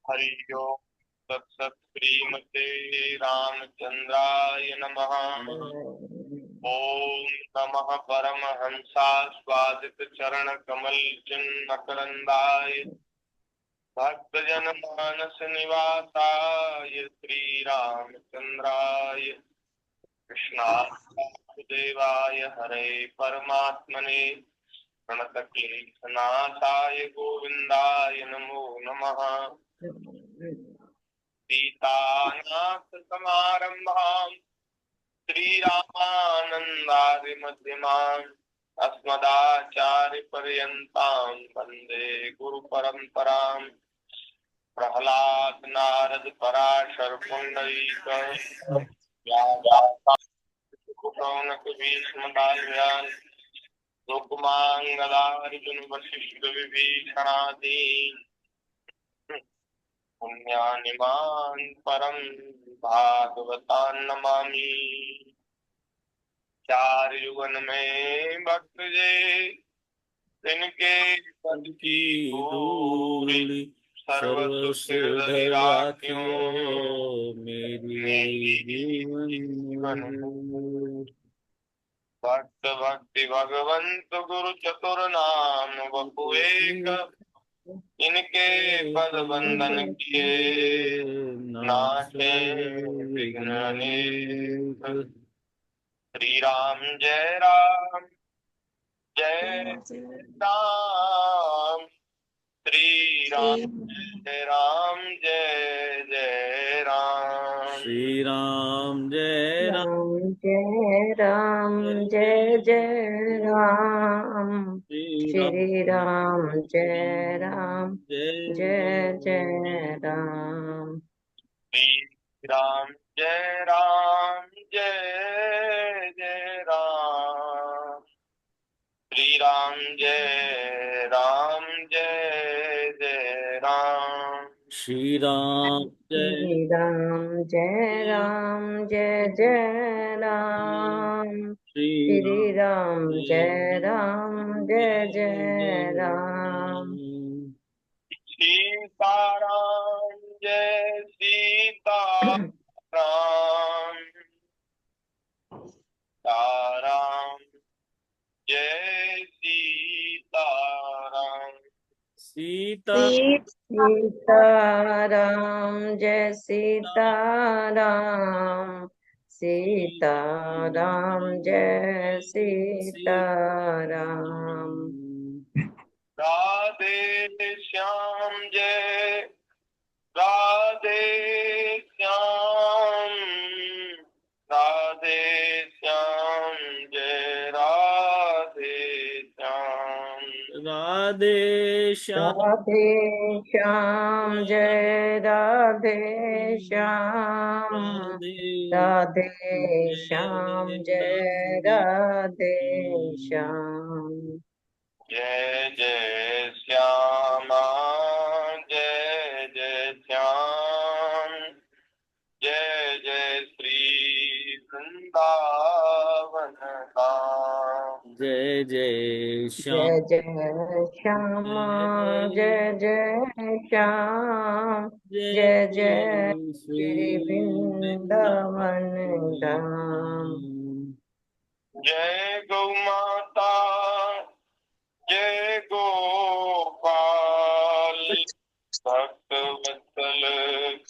हरि ओम तत्सत्। श्रीमते रामचंद्राय नमः। ओम नमः परमहंसास्वादित चरण कमल चिन्ह मकरंदाय भक्तजन मानस निवासाय श्री रामचंद्राय कृष्णाय हरे परमात्मने प्रणतक्लेशनाशाय गोविंदाय नमो नमः। सीतानाथ समारंभाम् श्रीरामानंदादि मध्यमाम् अस्मदाचार्य पर्यन्ताम् वन्दे गुरु परंपराम्। प्रहलाद नारद पराशर पुंडरीक व्यास भीष्म दाल्म्यान लोकमांगलार्जुन वशिष्ठ विभीषणादि पुण्यानिमान परम भागवतान नमामि। चार युगन में भक्त जे तिनके पद की धूलि सर्वसिर राख्यो मेरी जीवन। भक्त भक्ति भगवंत गुरु चतुर नाम बहु एक इनके पद बंदन किए नाथे विघ्न अनेक। श्री राम जय राम जय राम श्री राम जय राम जय जय राम। श्री राम जय राम जय राम जय जय राम। श्री राम जय राम जय जय राम। श्री राम जय राम जय जय राम। श्री राम जय राम जय जय राम। श्री राम श्री राम जय राम जय जय राम। श्री राम जय राम जय जय राम। सीताराम जय सीताराम। ताराम जय सीताराम। सीताराम जय सीताराम। सीताराम जय सीताराम। राधे श्याम जय राधे श्याम। राधे श्याम जय राधे श्याम। राधे श्याम राधे श्याम जय राधे श्याम। राधे श्याम जय राधे श्याम। जय जय श्यामा जय जय श्याम। जय जय श्री वृंदावन धाम। जय जय श्याम जय जय श्यामा जय जय श्याम। जय जय श्री वृंदावन धाम। जय गौ माता जय गोपाल भक्त वत्सल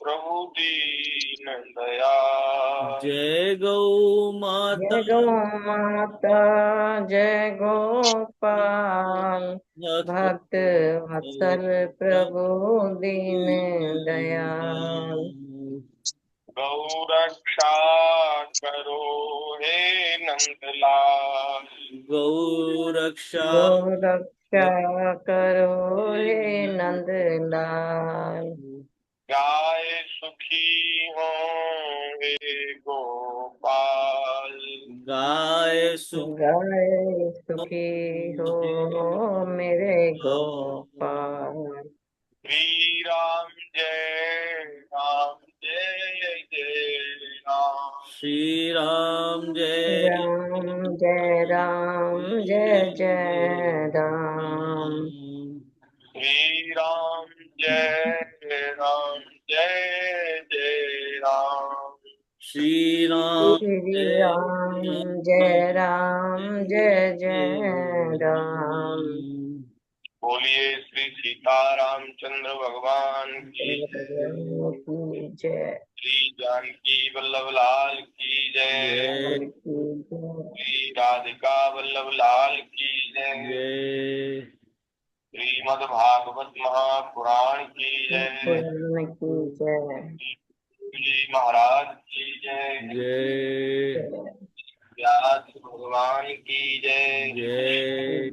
प्रभु दीन दयाल। जय गौ माता जय गौ माता जय गोपाल भक्त वत्सल प्रभु दीन दयाल। गौ रक्षा करो हे नंदलाल। गौ रक्षा गौ रक्षा करो हे नंदलाल। गाय सुखी हो हे गोपाल। गाय गाय सुखी हो मेरे गोपाल। श्री राम जय राम जय जय राम। श्री राम जय राम जय राम जय जय राम। जय राम जय जय राम। श्री राम श्री राम जय राम जय जय राम। बोलिए श्री सीता रामचंद्र भगवान की जय। की जय। श्री जानकी वल्लभ लाल की जय। श्री राधिका वल्लभ लाल की जय। जय श्रीमद् भागवत महापुराण की जय। की जय। जी महाराज की जय। जय व्यास भगवान की जय। जय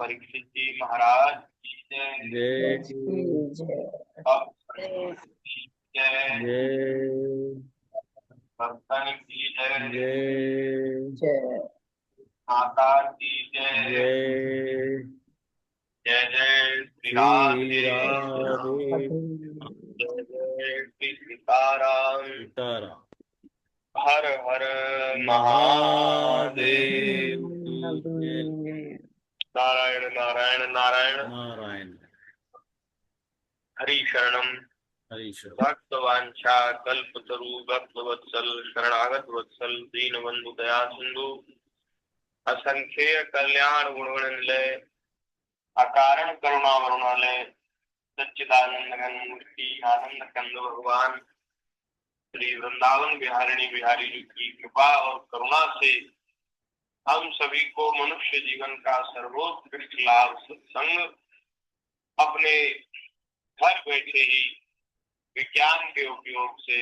परीक्षित जी महाराज की जय। जय की जय। अब की जय। जय भक्तन की जय। जय जय माता की जय। जय जय जय श्री श्री राधे। राधे जय जय श्री सीताराम। सीताराम हर हर महादेव। नारायण नारायण नारायण। नारायण हरि शरणम। हरीश्वर भक्तवांछा कल्पतरु भक्तवत्सल शरणागत वत्सल दीनबंधु दया सिंधु असंख्य कल्याण गुणगणनिलय अकारण करुणा वरुणालय सच्चिदानंद घन मूर्ति आनंद कंद भगवान श्री वृंदावन बिहारिणी बिहारी जी की कृपा और करुणा से हम सभी को मनुष्य जीवन का सर्वोत्कृष्ट लाभ सत्संग अपने घर बैठे ही विज्ञान के उपयोग से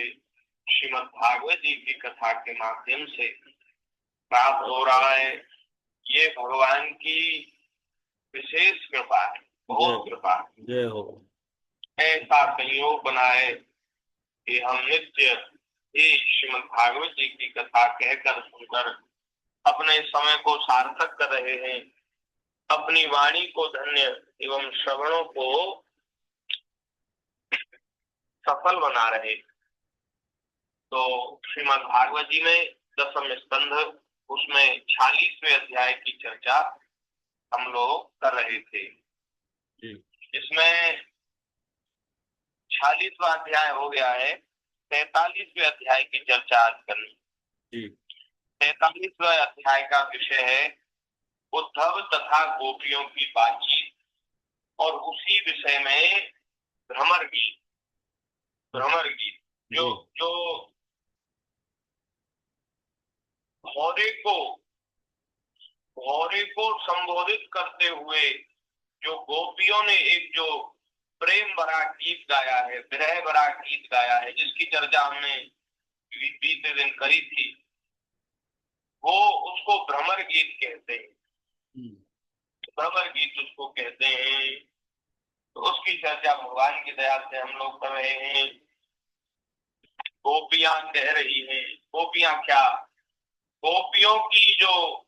श्रीमद् भागवत जी की कथा के माध्यम से प्राप्त हो रहा है। ये भगवान की विशेष कृपा है, बहुत कृपा है। जय हो। ऐसा संयोग बना है कि हम नित्य ही श्रीमद् भागवत जी की कथा कहकर सुनकर अपने समय को सार्थक कर रहे हैं, अपनी वाणी को धन्य एवं श्रवणों को सफल बना रहे। तो श्रीमद् भागवत जी में दसम स्कंध उसमें 46वें अध्याय की चर्चा हम लोग कर रहे थे। इसमें 46वां अध्याय हो गया है। 43वें अध्याय की चर्चा आज करनी। 43वें अध्याय का विषय है उद्धव तथा गोपियों की बातचीत और उसी विषय में भ्रमर गीत। भ्रमर गीत जो भौरे को संबोधित करते हुए जो गोपियों ने एक जो प्रेम भरा गीत गाया है, विरह भरा गीत गाया है, जिसकी चर्चा हमने बीते दिन करी थी, वो उसको भ्रमर गीत कहते हैं। भ्रमर गीत उसको कहते हैं। तो उसकी चर्चा भगवान की दया से हम लोग कर रहे हैं। गोपियां कह रही हैं, गोपियां क्या, गोपियों की जो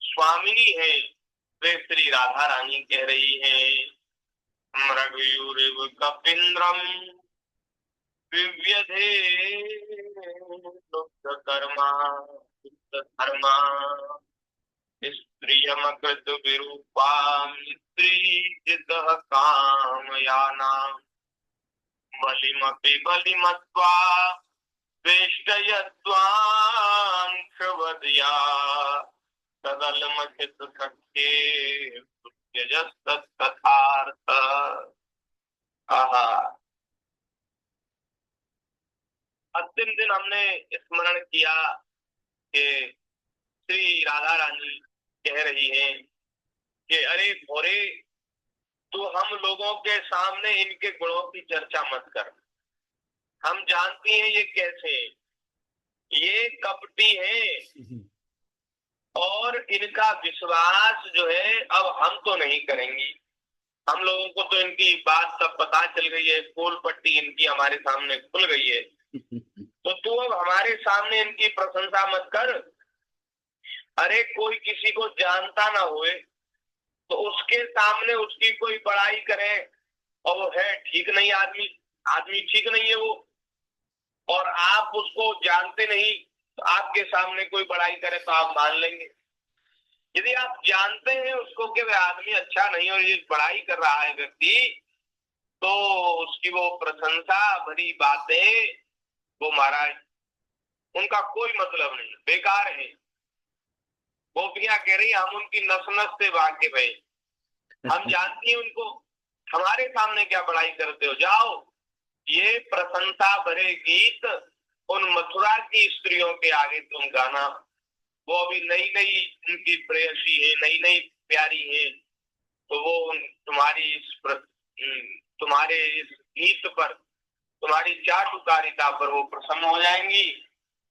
स्वामिनी है वे श्री राधा रानी कह रही हैं, मृगयूरिव कपिंद्रम विव्यधे कर्मा धर्मा स्त्रियमकृत विरूपां स्त्रीजितः कामयानां बलिमपि बलिमत्वा वेष्टयत्वांशवदया तदलमचित सख्ये त्यजस्तत्तथार्थ। आहा, अंतिम दिन हमने स्मरण किया कि श्री राधा रानी कह रही हैं कि अरे भोरे, तू हम लोगों के सामने इनके गुणों की चर्चा मत कर। हम जानती हैं ये कैसे, ये कपटी हैं और इनका विश्वास जो है अब हम तो नहीं करेंगी। हम लोगों को तो इनकी बात सब पता चल गई है, पोल पट्टी इनकी हमारे सामने खुल गई है। तो तू अब हमारे सामने इनकी प्रशंसा मत कर। अरे कोई किसी को जानता ना होए तो उसके सामने उसकी कोई बड़ाई करे और वो है ठीक नहीं, आदमी ठीक नहीं है वो, और आप उसको जानते नहीं तो आपके सामने कोई बड़ाई करे तो आप मान लेंगे। यदि आप जानते हैं उसको कि वह आदमी अच्छा नहीं और ये बड़ाई कर रहा है व्यक्ति, तो उसकी वो प्रशंसा भरी बातें, वो महाराज उनका कोई मतलब नहीं, बेकार है। गोपियां कह रही हम उनकी नस नस से वाकिफ है, हम जानती हैं उनको, हमारे सामने क्या बड़ाई करते हो, जाओ। ये प्रशंसा भरे गीत उन मथुरा की स्त्रियों के आगे तुम गाना। वो अभी नई नई उनकी प्रेयसी है, नई नई प्यारी है, तो वो तुम्हारे इस गीत पर, तुम्हारी चाटुकारिता पर वो प्रसन्न हो जाएंगी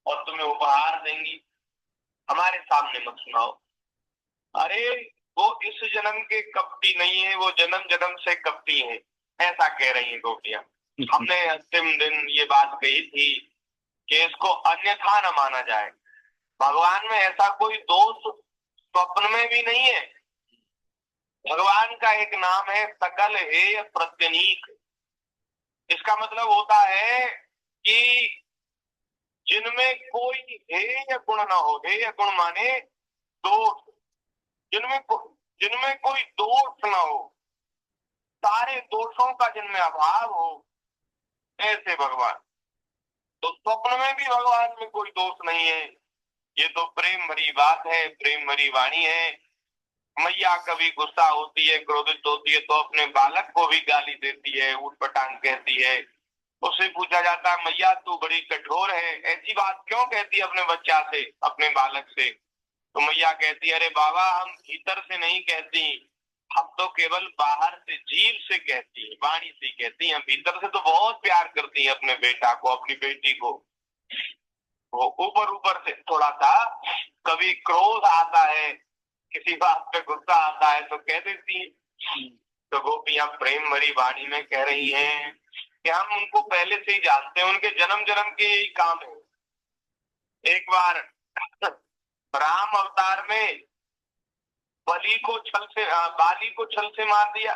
और तुम्हें उपहार देंगी, हमारे सामने मत सुनाओ। अरे वो इस जन्म के कपटी नहीं है, वो जन्म जन्म से कपटी है, ऐसा कह रही है गोपियां। हमने अंतिम दिन ये बात कही थी कि इसको अन्यथा न माना जाए। भगवान में ऐसा कोई दोष स्वप्न में भी नहीं है। भगवान का एक नाम है सकल हेय प्रत्यनीक। इसका मतलब होता है कि जिनमें कोई हेय गुण ना हो। हेय गुण माने दोष, जिनमें कोई दोष ना हो, सारे दोषों का जिनमें अभाव हो, ऐसे भगवान। तो स्वप्न में भी भगवान में कोई दोष नहीं है। ये तो प्रेम भरी बात है, प्रेम भरी वाणी है। मैया कभी गुस्सा होती है, क्रोधित होती है, तो अपने बालक को भी गाली देती है, ऊटपटांग कहती है। उससे पूछा जाता है मैया तू बड़ी कठोर है, ऐसी बात क्यों कहती है अपने बच्चा से, अपने बालक से? तो मैया कहती है अरे बाबा हम भीतर से नहीं कहती, हम तो केवल बाहर से जीभ से कहती है, वाणी से कहती है। भीतर से तो बहुत प्यार करती है अपने बेटा को, अपनी बेटी को। वो ऊपर ऊपर से थोड़ा सा कभी क्रोध आता है, किसी बात पे गुस्सा आता है तो कह देती है। तो गोपियां प्रेम भरी वाणी में कह रही हैं कि हम उनको पहले से ही जानते हैं, उनके जन्म जन्म के यही काम है। एक बार राम अवतार में बाली को छल से मार दिया,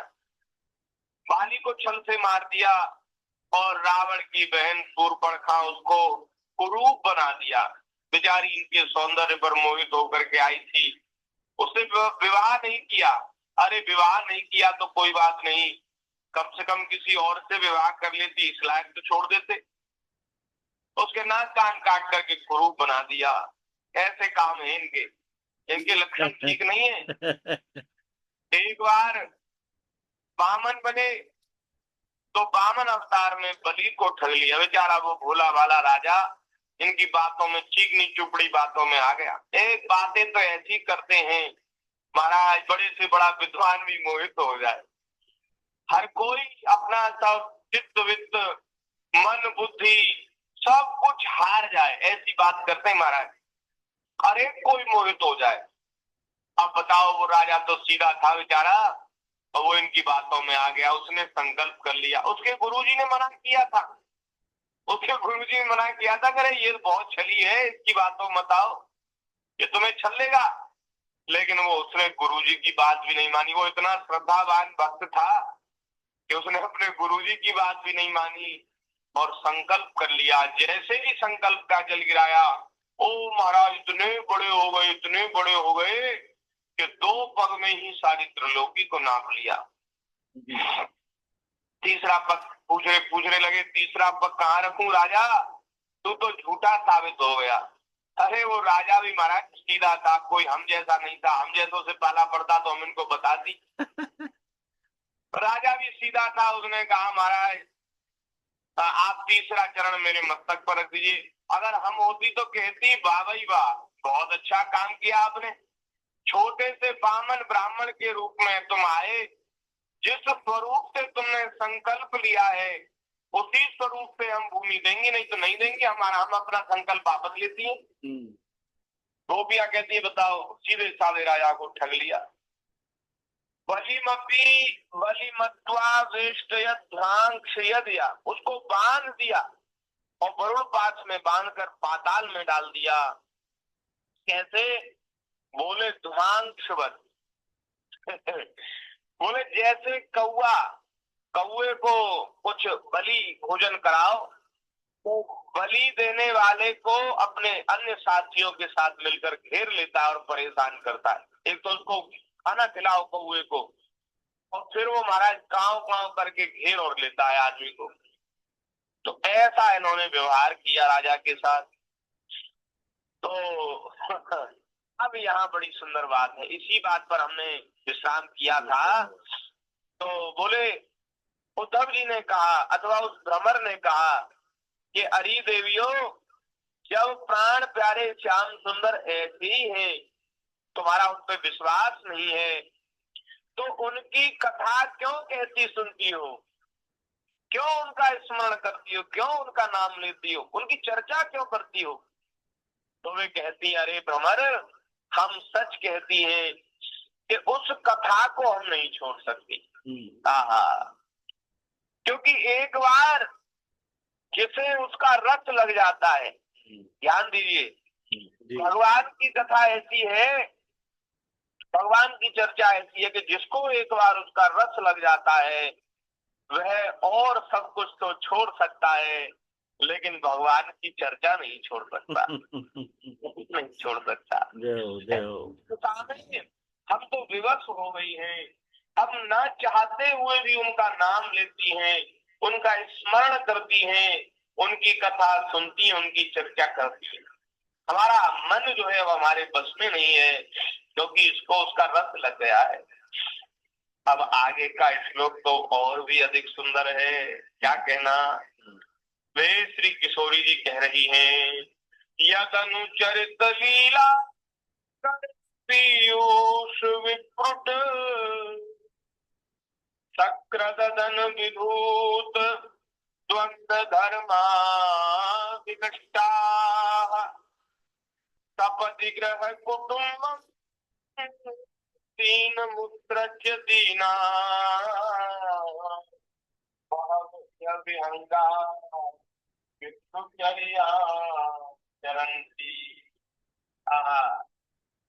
बाली को छल से मार दिया, और रावण की बहन शूर्पणखा उसको कुरूप बना दिया। बेचारी इनके सौंदर्य पर मोहित होकर के आई थी, उसने विवाह नहीं किया। अरे विवाह नहीं किया तो कोई बात नहीं, कम से कम किसी और से विवाह कर लेती, इस लायक तो छोड़ देते। उसके नाक कान काट करके कुरूप बना दिया। ऐसे काम है इनके, इनके लक्षण ठीक नहीं है। एक बार बामन बने तो बामन अवतार में बलि को ठग लिया। बेचारा वो भोला भाला राजा इनकी बातों में, चीकनी चुपड़ी बातों में आ गया। एक बातें तो ऐसी करते हैं महाराज, बड़े से बड़ा विद्वान भी मोहित हो जाए। हर कोई अपना सब चित्त वित्त मन बुद्धि सब कुछ हार जाए, ऐसी बात करते हैं महाराज। हर एक कोई मोहित हो जाए। अब बताओ वो राजा तो सीधा था बेचारा, और वो इनकी बातों में आ गया। उसने संकल्प कर लिया, उसके गुरुजी ने मना किया था, उसके गुरुजी ने मना किया था करे ये बहुत छली है, इसकी बातों मत आओ, ये तुम्हें छल लेगा। लेकिन वो उसने गुरुजी की बात भी नहीं मानी। वो इतना श्रद्धावान भक्त था कि उसने अपने गुरुजी की बात भी नहीं मानी और संकल्प कर लिया। जैसे ही संकल्प का जल गिराया, ओ महाराज इतने बड़े हो गए, इतने बड़े हो गए कि 2 पग में ही सारी त्रिलोकी को नाप लिया। तीसरा पग पूछने लगे, तीसरा पग कहाँ रखूं राजा, तू तो झूठा साबित हो गया। अरे वो राजा भी महाराज सीधा था, कोई हम जैसा नहीं था, हम जैसों से पाला पड़ता तो हम इनको बताती। राजा भी सीधा था, उसने कहा महाराज आप तीसरा चरण मेरे मस्तक पर रख दीजिए। अगर हम होती तो कहती वाह भाई वाह, बहुत अच्छा काम किया आपने, छोटे से बामन ब्राह्मण के रूप में तुम आए, जिस स्वरूप से तुमने संकल्प लिया है उसी स्वरूप से हम भूमि देंगे, नहीं तो नहीं देंगे, हम अपना संकल्प वापस लेती है। गोपियां कहती है बताओ, सीधे साधे राजा को ठग लिया। उसको बांध दिया और वरुण पाश में बांधकर पाताल में डाल दिया। कैसे? बोले ध्वांशवत। बोले जैसे कौए को कुछ बलि भोजन कराओ, तो बलि देने वाले को अपने अन्य साथियों के साथ मिलकर घेर लेता है और परेशान करता है। एक तो उसको खाना खिलाओ कौए को, और फिर वो महाराज कांव कांव करके घेर और लेता है आदमी को। तो ऐसा इन्होंने व्यवहार किया राजा के साथ। तो अब यहाँ बड़ी सुंदर बात है, इसी बात पर हमने विश्राम किया था। तो बोले उद्धव जी ने कहा अथवा उस भ्रमर ने कहा कि अरी देवियों, जब प्राण प्यारे श्याम सुंदर ऐसे ही हैं, तुम्हारा उन पर विश्वास नहीं है, तो उनकी कथा क्यों कहती सुनती हो, क्यों उनका स्मरण करती हो, क्यों उनका नाम लेती हो, उनकी चर्चा क्यों करती हो। तो वे कहती अरे भ्रमर, हम सच कहती हैं कि उस कथा को हम नहीं छोड़ सकती। क्योंकि एक बार जिसे उसका रस लग जाता है, ध्यान दीजिए, भगवान की कथा ऐसी है, भगवान की चर्चा ऐसी है कि जिसको एक बार उसका रस लग जाता है वह और सब कुछ तो छोड़ सकता है, लेकिन भगवान की चर्चा नहीं छोड़ सकता। नहीं छोड़ सकता। हम तो विवश हो गई हैं, अब न चाहते हुए भी उनका नाम लेती हैं, उनका स्मरण करती हैं, उनकी कथा सुनती हैं, उनकी चर्चा करती हैं। हमारा मन जो है वो हमारे बस में नहीं है, क्योंकि इसको उसका रस लग गया है। अब आगे का श्लोक तो और भी अधिक सुंदर है, क्या कहना। वे श्री किशोरी जी कह रही हैं, यद अनुचरित लीला पीयूष विप्रुट शक्रदन विभूत द्वंद्व धर्मा विनष्टा सपदि ग्रह कुटुंब दीन मुद्रच्य दीना विहंगा चरंती।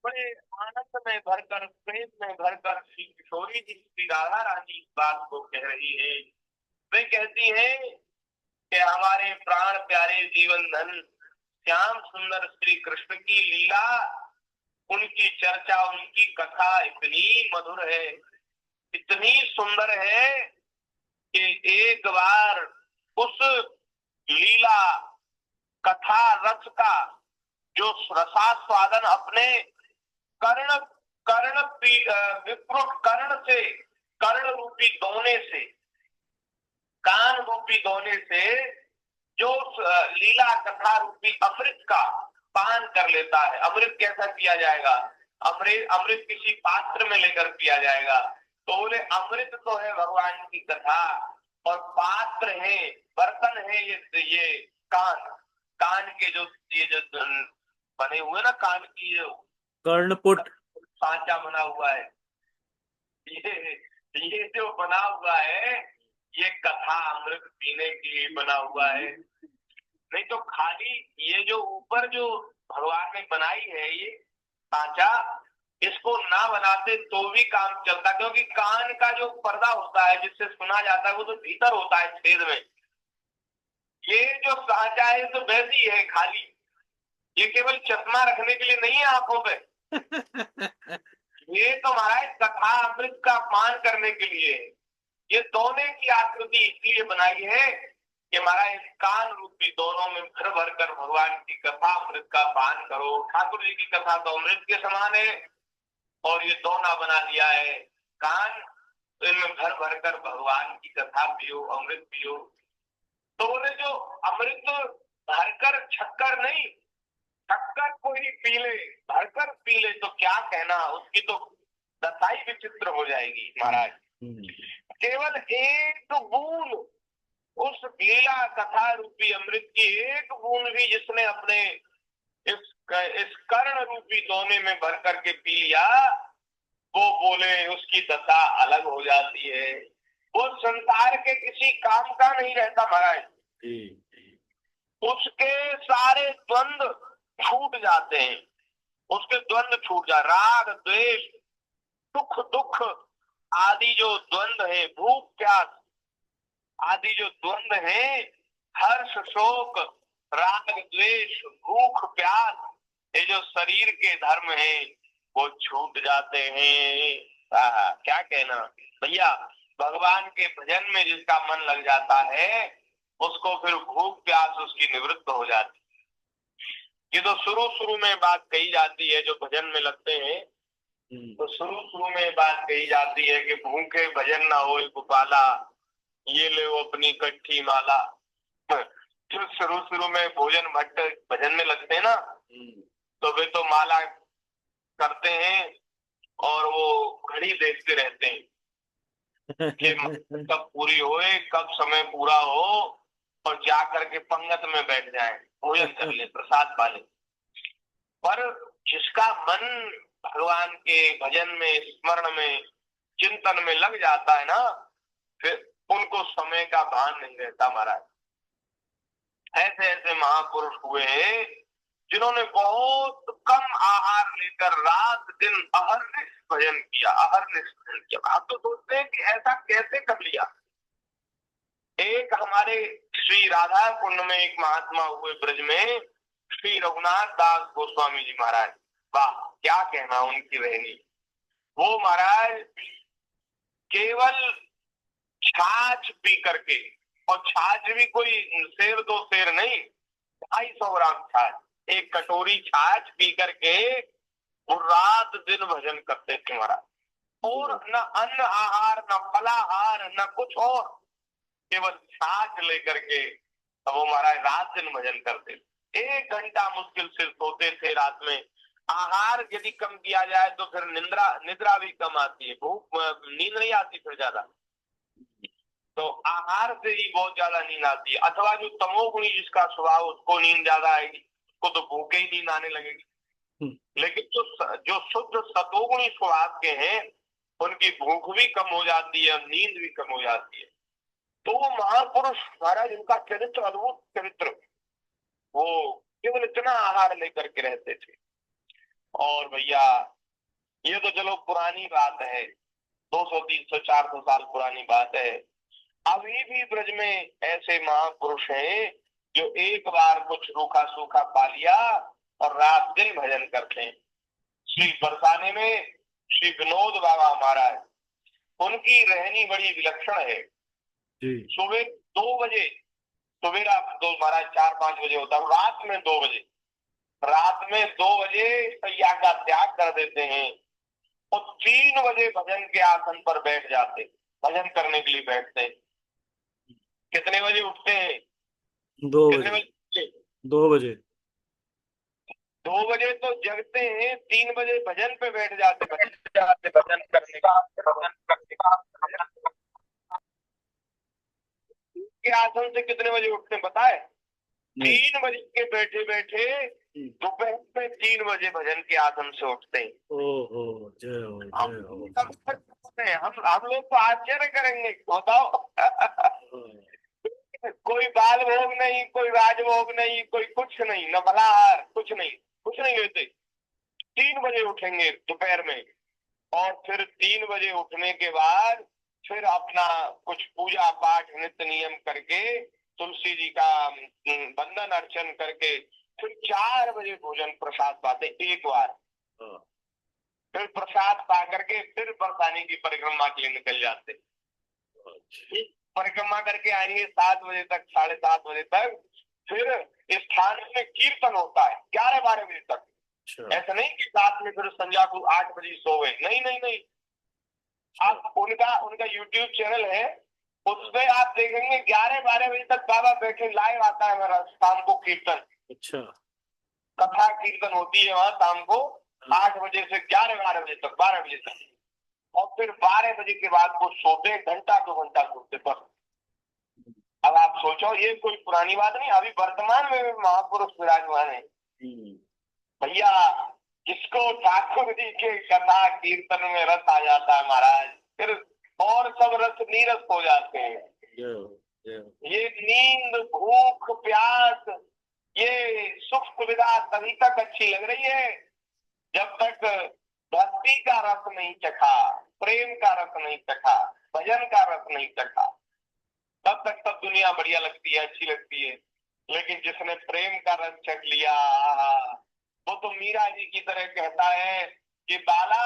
बड़े आनंद में भरकर, प्रेम में भरकर श्री किशोरी जी श्री राधा रानी इस बात को कह रही है। वे कहती हैं कि हमारे प्राण प्यारे जीवन धन श्याम सुंदर श्री कृष्ण की लीला, उनकी चर्चा, उनकी कथा इतनी मधुर है, इतनी सुंदर है कि एक बार उस लीला कथा रस का जो रसास्वादन अपने कर्ण कर्ण विप्रुट कर्ण से, कर्ण रूपी दोने से, कान रूपी दोने से जो लीला कथा रूपी अमृत का पान कर लेता है। अमृत कैसा पिया जाएगा, अमृत किसी पात्र में लेकर पिया जाएगा। तो बोले अमृत तो है भगवान की कथा, और पात्र है, बर्तन है ये कान, कान के जो ये जो बने हुए ना, कान की जो कर्णपुट सांचा बना हुआ है, ये जो बना हुआ है ये कथा अमृत पीने के लिए बना हुआ है। नहीं तो खाली ये जो ऊपर जो भगवान ने बनाई है ये सांचा, इसको ना बनाते तो भी काम चलता, क्योंकि कान का जो पर्दा होता है जिससे सुना जाता है वो तो भीतर होता है छेद में। ये जो सांचा है तो वैसी है खाली, ये केवल चश्मा रखने के लिए नहीं है आंखों पे। ये तो महाराज कथा अमृत का पान करने के लिए। ये दोने की आकृति इसलिए बनाई है कि महाराज कान रूपी दोनों में भर भर कर भगवान की कथा अमृत का पान करो। ठाकुर जी की कथा तो अमृत के समान है, और ये दोना बना दिया है कान, तो इनमें भर भर कर भगवान की कथा पियो, अमृत पियो। तो बोले जो अमृत भरकर छक्कर नहीं, छक्कर कोई पी ले, भरकर पी ले तो क्या कहना, उसकी तो दशाई विचित्र हो जाएगी महाराज। केवल एक बूंद उस लीला कथा रूपी अमृत की, एक बूंद भी जिसने अपने इस कर्ण रूपी दोने में भर करके पी लिया, वो बोले उसकी दशा अलग हो जाती है। वो संसार के किसी काम का नहीं रहता महाराज, उसके सारे द्वंद्व छूट जाते हैं, उसके द्वंद्व छूट जा, राग द्वेष सुख दुख आदि जो द्वंद्व है, भूख प्यास आदि जो द्वंद्व है, हर्ष शोक राग द्वेष भूख प्यास, ये जो शरीर के धर्म है वो छूट जाते हैं। क्या कहना भैया। भगवान के भजन में जिसका मन लग जाता है उसको फिर भूख प्यास उसकी निवृत्त हो जाती। ये तो शुरू शुरू में बात कही जाती है, जो भजन में लगते हैं तो शुरू शुरू में बात कही जाती है कि भूखे भजन ना हो गोपाला, ये ले वो अपनी कट्ठी माला। जो शुरू शुरू में भोजन भट्ट भजन में लगते हैं ना, तो वे तो माला करते हैं और वो घड़ी देखते रहते हैं कि कब पूरी होए, कब समय पूरा हो और जाकर के पंगत में बैठ जाए, भोजन कर ले, प्रसाद पा ले। पर जिसका मन भगवान के भजन में, स्मरण में, चिंतन में लग जाता है ना, फिर उनको समय का भान नहीं रहता महाराज। ऐसे ऐसे महापुरुष हुए हैं जिन्होंने बहुत कम आहार लेकर रात दिन अहर्निश भजन किया, अहर्निश भजन किया। आप तो सोचते हैं कि ऐसा कैसे कर लिया। एक हमारे श्री राधा कुंड में एक महात्मा हुए ब्रज में, श्री रघुनाथ दास गोस्वामी जी महाराज। वाह, क्या कहना उनकी रहनी। वो महाराज केवल छाछ पी करके, और छाछ भी कोई सेर दो सेर नहीं, 250 ग्राम छाछ, एक कटोरी छाछ पी करके वो रात दिन भजन करते थे महाराज। और न अन्न आहार, न फलाहार, न कुछ और, केवल छाछ लेकर के वो महाराज रात दिन भजन करते। 1 घंटा मुश्किल से सोते थे रात में। आहार यदि कम किया जाए तो फिर निद्रा भी कम आती है, भूख नींद नहीं आती फिर ज्यादा। तो आहार से ही बहुत ज्यादा नींद आती है। अथवा जो तमोगुणी जिसका स्वभाव, उसको नींद ज्यादा आएगी, उसको तो भूखे ही नींद आने लगेगी। लेकिन जो शुद्ध सतोगुणी स्वभाव के हैं उनकी भूख भी कम हो जाती है, नींद भी कम हो जाती है। तो वो महापुरुष महाराज, उनका चरित्र अद्भुत चरित्र। वो केवल इतना आहार लेकर के रहते थे। और भैया ये तो चलो पुरानी बात है, 200 300 400 साल पुरानी बात है। अभी भी ब्रज में ऐसे महापुरुष हैं जो एक बार कुछ रूखा सूखा पा लिया और रात दिन भजन करते हैं। श्री बरसाने में श्री विनोद बाबा महाराज, उनकी रहनी बड़ी विलक्षण है। सुबह 2 बजे, सवेरा तो महाराज 4-5 बजे होता है, रात में 2 बजे, रात में 2 बजे सैया का त्याग कर देते हैं और 3 बजे भजन के आसन पर बैठ जाते, भजन करने के लिए बैठते हैं। कितने बजे उठते हैं? 2 कितने बजे। बजे? 2 बजे। 2 बजे तो जगते हैं, 3 बजे भजन पे बैठ जाते, भजन करने का के आसन से कितने बजे उठते हैं बताए? 3 बजे के बैठे बैठे दोपहर में 3 बजे भजन के आसन से उठते हैं। ओहो, जय हो, जय हो। हम लोग तो आश्चर्य करेंगे, बताओ। कोई बाल भोग नहीं, कोई राजभोग नहीं, कोई कुछ नहीं, न फलाहार, कुछ नहीं लेते। 3 बजे उठेंगे दोपहर में, और फिर 3 बजे उठने के बाद फिर अपना कुछ पूजा पाठ नित्य नियम करके तुलसी जी का वंदन अर्चन करके फिर 4 बजे भोजन प्रसाद पाते एक बार। फिर प्रसाद पा करके फिर बरसाने की परिक्रमा के लिए निकल जाते। परिक्रमा करके आएंगे 7 बजे तक, 7:30 बजे तक। फिर स्थान में कीर्तन होता है 11-12 बजे तक। ऐसा नहीं कि रात में फिर संध्या को 8 बजे सो गए, नहीं। आप उनका YouTube चैनल है, उसमें आप देखेंगे 11-12 बजे तक बाबा बैठे, लाइव आता है हमारा शाम को कीर्तन। अच्छा, कथा कीर्तन होती है वहां शाम को 8 बजे से 11-12 बजे तक, 12 बजे तक। और फिर 12 बजे के बाद वो सोते, 1-2 घंटा सोते बस। अब आप सोचो, ये कोई पुरानी बात नहीं, अभी वर्तमान में भी महापुरुष विराजमान है भैया। जिसको ठाकुर जी के कथा कीर्तन में रस आ जाता है महाराज, फिर और सब रस नीरस हो जाते हैं। ये नींद, भूख, प्यास, ये सुख सुविधा तभी तक अच्छी लग रही है जब तक भक्ति का रस नहीं चखा, प्रेम का रस नहीं चखा, भजन का रस नहीं चखा, तब तक सब दुनिया बढ़िया लगती है, अच्छी लगती है। लेकिन जिसने प्रेम का रस चख लिया, वो तो मीरा जी की तरह कहता है कि बाला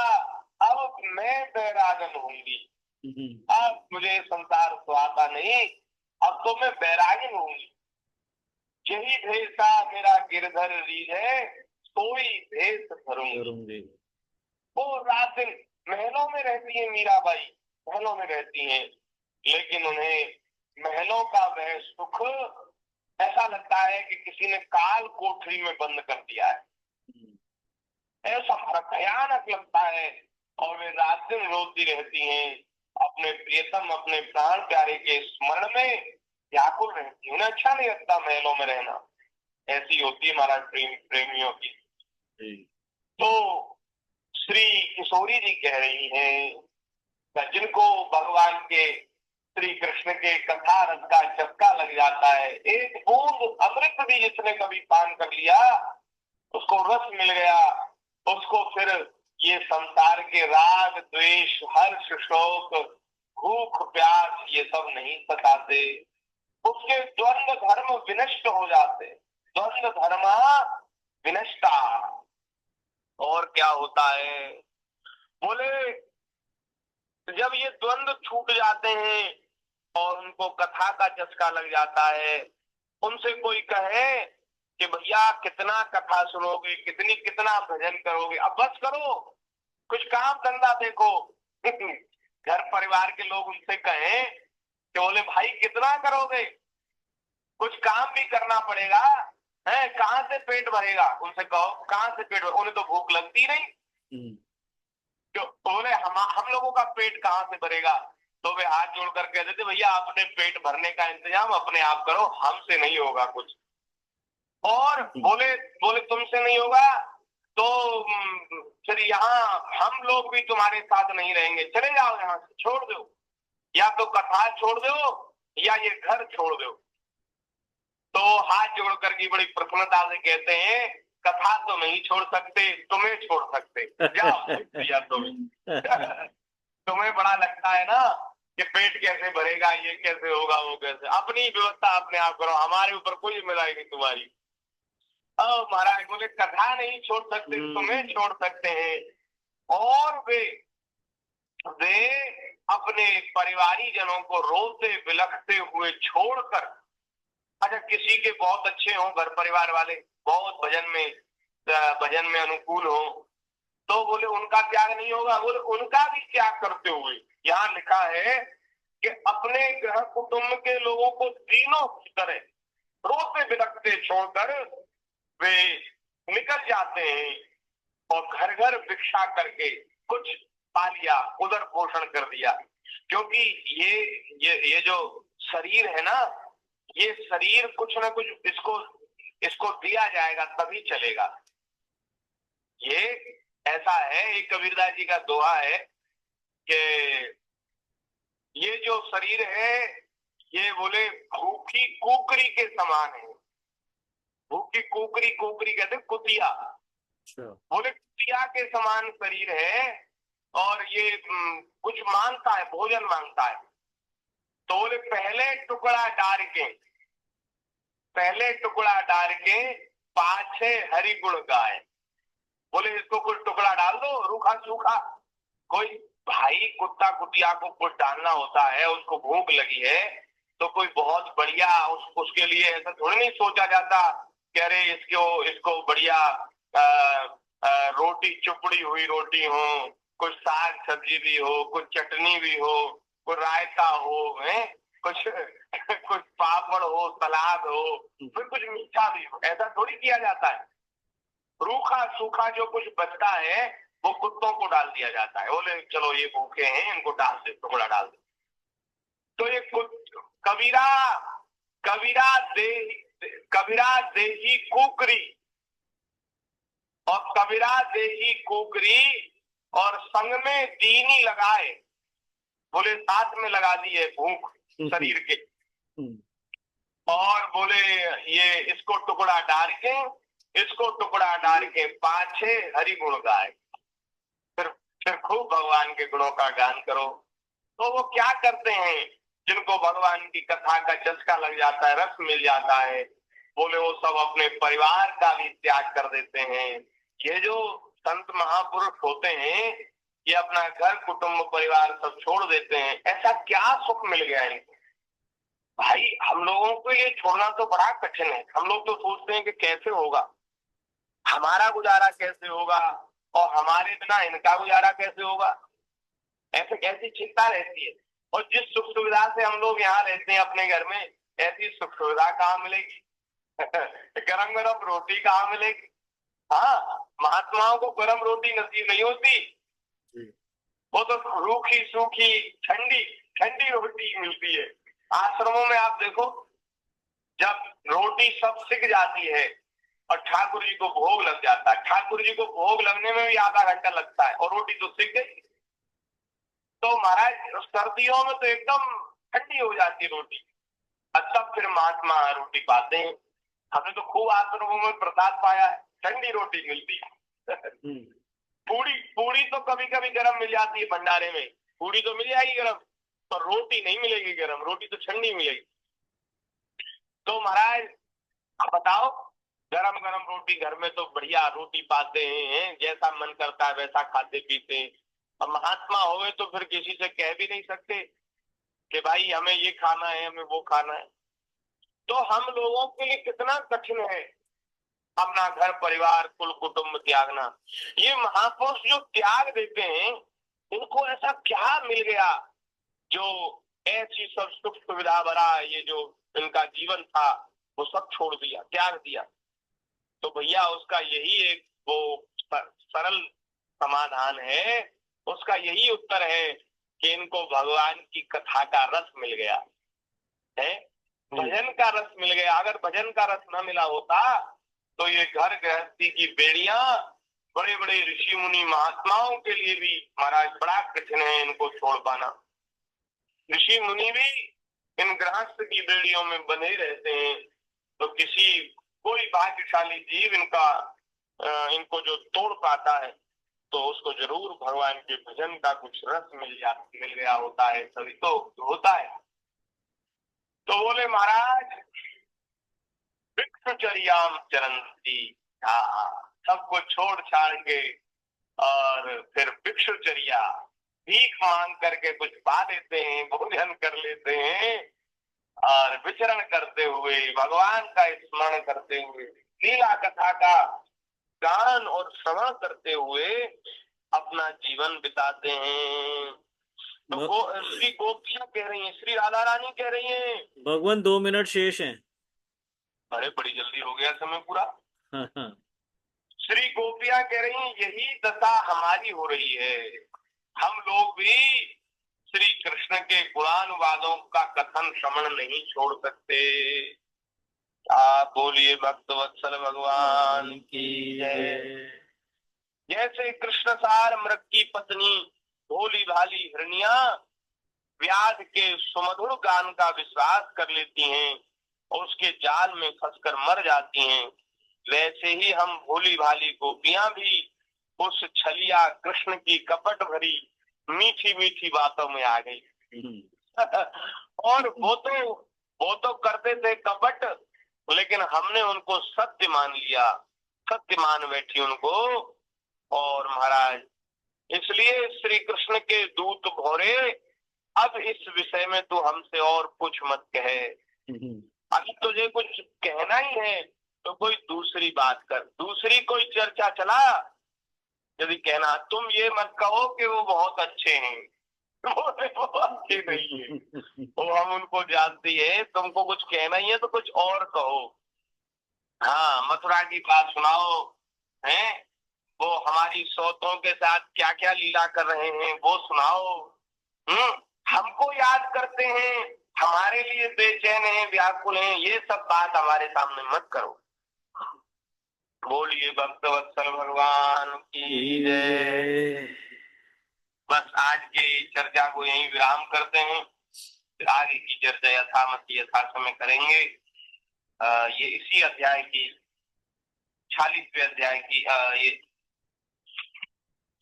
अब मैं बैरागन होंगी, अब मुझे संसार सुहाता नहीं, अब तो मैं बैरागन होंगी। यही भेषा मेरा गिरधर रीझे, सोई भेष धरूंगी। वो रात दिन महलों में रहती है मीराबाई, महलों में रहती हैं, लेकिन उन्हें महलों का वह सुख ऐसा लगता है कि किसी ने काल कोठरी में बंद कर दिया है, ऐसा भयानक लगता है। और वे रात दिन रोती रहती हैं, अपने प्रियतम अपने प्राण प्यारे के स्मरण में व्याकुल रहती हैं। उन्हें अच्छा नहीं लगता महलों में रहना, ऐसी होती है महाराज प्रेमियों की। तो श्री किशोरी जी कह रही हैं, जिनको भगवान के श्री कृष्ण के कथा रस का चस्का लग जाता है, एक बूंद अमृत भी जिसने कभी पान कर लिया, उसको रस मिल गया, उसको फिर ये संसार के राग द्वेष हर्ष शोक भूख प्यास ये सब नहीं सताते, उसके द्वंद्व धर्म विनष्ट हो जाते, द्वंद्व धर्मा विनष्टा। और क्या होता है, बोले जब ये द्वंद्व छूट जाते हैं और उनको कथा का चस्का लग जाता है, उनसे कोई कहे कि भैया कितना कथा सुनोगे, कितना भजन करोगे, अब बस करो, कुछ काम धंधा देखो। घर परिवार के लोग उनसे कहें कि बोले भाई कितना करोगे, कुछ काम भी करना पड़ेगा, है कहाँ से पेट भरेगा, उनसे कहो कहाँ से पेट भरेगा, उन्हें तो भूख लगती नहीं, क्यों बोले हम लोगों का पेट कहाँ से भरेगा। तो वे हाथ जोड़ कर कह देते भैया अपने पेट भरने का इंतजाम अपने आप करो, हमसे नहीं होगा कुछ। और बोले तुमसे नहीं होगा तो फिर यहाँ हम लोग भी तुम्हारे साथ नहीं रहेंगे, चले जाओ यहाँ से, छोड़ दो, या तो कथा छोड़ दो या ये घर छोड़ दो। तो हाथ जोड़ करके बड़ी प्रसन्नता से कहते हैं कथा तो नहीं छोड़ सकते, तुम्हें छोड़ सकते, जाओ या तुम्हें बड़ा लगता है ना कि पेट कैसे भरेगा, ये कैसे होगा, वो कैसे, अपनी व्यवस्था अपने आप करो, हमारे ऊपर कोई जिम्मेदारी नहीं तुम्हारी। अब महाराज बोले कथा नहीं छोड़ सकते, तुम्हें छोड़ सकते हैं। और वे अपने परिवारी जनों को रोते बिलखते हुए छोड़कर, अच्छा किसी के बहुत अच्छे हो घर परिवार वाले, बहुत भजन में अनुकूल हो, तो बोले उनका त्याग नहीं होगा, बोले उनका भी त्याग करते हुए, यहाँ लिखा है कि अपने ग्रह कुटुंब के लोगों को तीनों की तरह रोते बिलखते छोड़कर वे निकल जाते हैं और घर घर भिक्षा करके कुछ पा लिया, उदर पोषण कर दिया। क्योंकि ये जो शरीर है ना, ये शरीर कुछ ना कुछ इसको दिया जाएगा तभी चलेगा। ये ऐसा है, एक कबीरदास जी का दोहा है कि ये जो शरीर है ये बोले भूखी कुकरी के समान है। भूखी कुकरी, कुकरी कहते कुतिया, बोले कुतिया के समान शरीर है और ये कुछ मांगता है, भोजन मांगता है। तो बोले पहले टुकड़ा डाल के पाछे हरि गुण गाए। बोले इसको कुछ टुकड़ा डाल दो रूखा सूखा, कोई भाई कुत्ता कुतिया को कुछ डालना होता है, उसको भूख लगी है तो कोई बहुत बढ़िया उसके लिए ऐसा थोड़ी नहीं सोचा जाता कि अरे इसको बढ़िया रोटी चुपड़ी हुई रोटी हो, कुछ साग सब्जी भी हो, कुछ चटनी भी हो, कुछ रायता हो, है कुछ पापड़ हो, सलाद हो, फिर कुछ मीठा भी हो, ऐसा थोड़ी किया जाता है। रूखा सूखा जो कुछ बचता है वो कुत्तों को डाल दिया जाता है। बोले चलो ये भूखे हैं इनको डाल दे, टुकड़ा डाल दे। तो ये कबीरा देही कुकरी और कबीरा देही कुकरी और संग में दीनी लगाए। बोले साथ में लगा दी है भूख शरीर के, और बोले ये इसको टुकड़ा डाल के पाछे हरि गुण गाए, फिर खूब भगवान के गुणों का गान करो। तो वो क्या करते हैं, जिनको भगवान की कथा का चस्का लग जाता है, रस मिल जाता है, बोले वो सब अपने परिवार का भी त्याग कर देते हैं। ये जो संत महापुरुष होते हैं ये अपना घर कुटुंब परिवार सब छोड़ देते हैं। ऐसा क्या सुख मिल गया इनको? भाई हम लोगों को ये छोड़ना तो बड़ा कठिन है। हम लोग तो सोचते हैं कि कैसे होगा, हमारा गुजारा कैसे होगा, और हमारे बिना इनका गुजारा कैसे होगा, ऐसे ऐसी चिंता रहती है। और जिस सुख सुविधा से हम लोग यहाँ रहते हैं अपने घर में, ऐसी सुख सुविधा कहाँ मिलेगी? गरम गरम रोटी कहाँ मिलेगी? हाँ, महात्माओं को गरम रोटी नसीब नहीं होती, वो तो रूखी सूखी ठंडी ठंडी रोटी मिलती है। आश्रमों में आप देखो, जब रोटी सब सिक जाती है और ठाकुर जी को भोग लग जाता है, ठाकुर जी को भोग लगने में भी आधा घंटा लगता है और रोटी तो सिक गई। तो महाराज सर्दियों में तो एकदम ठंडी हो जाती है रोटी, तब फिर महात्मा रोटी पाते हैं। हमने तो खूब आश्रमों में प्रसाद पाया है, ठंडी रोटी मिलती है। पूड़ी पूड़ी तो कभी कभी गरम मिल जाती है भंडारे में, पूड़ी तो मिल जाएगी गरम, पर रोटी नहीं मिलेगी गरम, रोटी तो ठंडी मिलेगी। तो महाराज आप बताओ, गरम गरम रोटी घर में तो बढ़िया रोटी पाते हैं, जैसा मन करता है वैसा खाते पीते हैं। अब महात्मा होवे तो फिर किसी से कह भी नहीं सकते कि भाई हमें ये खाना है, हमें वो खाना है। तो हम लोगों के लिए कितना कठिन है अपना घर परिवार कुल कुटुंब त्यागना। ये महापुरुष जो त्याग देते हैं, उनको ऐसा क्या मिल गया जो ऐसी सब सुख सुविधा भरा ये जो इनका जीवन था वो सब छोड़ दिया, त्याग दिया? तो भैया उसका यही एक वो सरल समाधान है, उसका यही उत्तर है कि इनको भगवान की कथा का रस मिल गया है, भजन का रस मिल गया। अगर भजन का रस न मिला होता तो ये घर गृहस्थी की बेड़ियां बड़े बड़े ऋषि मुनि महात्माओं के लिए भी महाराज बड़ा कठिन है इनको छोड़ पाना। ऋषि मुनि भी इन गृहस्थ की बेड़ियों में बंधे रहते हैं, तो किसी कोई भाग्यशाली जीव इनको जो तोड़ पाता है तो उसको जरूर भगवान के भजन का कुछ रस मिल गया होता है, तभी तो होता है। तो बोले महाराज भिक्षुचर्याम चरंती, सबको छोड़ छाड़ के और फिर भिक्षुचर्या भीख मांग करके कुछ पा लेते हैं, भोजन कर लेते हैं और विचरण करते हुए भगवान का स्मरण करते हुए लीला कथा का गान और श्रवण करते हुए अपना जीवन बिताते हैं। तो वो श्री गोपियां कह रही हैं, श्री राधा रानी कह रही हैं, भगवान 2 मिनट शेष हैं। अरे बड़ी जल्दी हो गया समय पूरा। हाँ। श्री गोपियां कह रही हैं यही दशा हमारी हो रही है, हम लोग भी श्री कृष्ण के गुणानुवादों का कथन श्रवण नहीं छोड़ सकते। आप बोलिए भक्त वत्सल भगवान की जय। जैसे कृष्ण सार मृग की पत्नी भोली भाली हिरनिया व्याध के सुमधुर गान का विश्वास कर लेती हैं और उसके जाल में फंसकर मर जाती हैं, वैसे ही हम भोली भाली गोपियां भी उस छलिया कृष्ण की कपट भरी मीठी मीठी बातों में आ गई। और वो तो करते थे कपट, लेकिन हमने उनको सत्य मान लिया, सत्य मान बैठी उनको। और महाराज इसलिए श्री कृष्ण के दूत भौरे, अब इस विषय में तू हमसे और कुछ मत कहे, अभी तुझे कुछ कहना ही है तो कोई दूसरी बात कर, दूसरी कोई चर्चा चला। यदि कहना तुम ये मत कहो कि वो बहुत अच्छे हैं, वो अच्छे नहीं है, वो हम उनको जानती है, तुमको कुछ कहना ही है तो कुछ और कहो। हाँ, मथुरा की बात सुनाओ, हैं वो हमारी सौतों के साथ क्या क्या लीला कर रहे हैं वो सुनाओ। हमको याद करते हैं, हमारे लिए बेचैन हैं, व्याकुल हैं, ये सब बात हमारे सामने मत करो। बोलिए भक्त वत्सल भगवान की जय। बस आज की चर्चा को यहीं विराम करते हैं, फिर आगे की चर्चा यथामति यथा समय करेंगे। ये इसी अध्याय की 46वें अध्याय की ये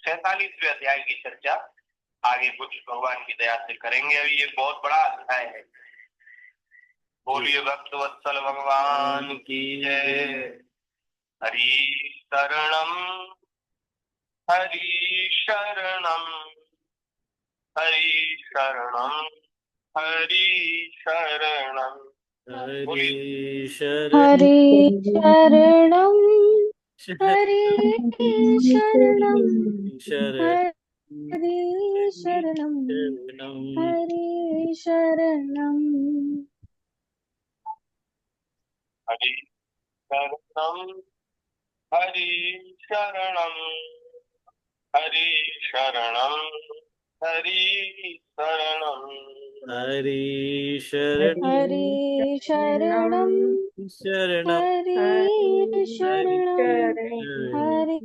47वें अध्याय की चर्चा आगे कुछ भगवान की दया से करेंगे। अभी ये बहुत बड़ा अध्याय है। बोलिए भक्त वत्सल भगवान की जय। हरि शरणम हरि शरणम, हरि शरणम, हरि शरणम। हरि शरण हरे शरणं हरे शरणं शरण हरे शरणं शरणं हरे शरणं हरि शरणम, हरि शरणम, हरि शरणम, हरि शरणम। हरि शरण हरे शरणं शरणं हरे शरणं शरणं हरे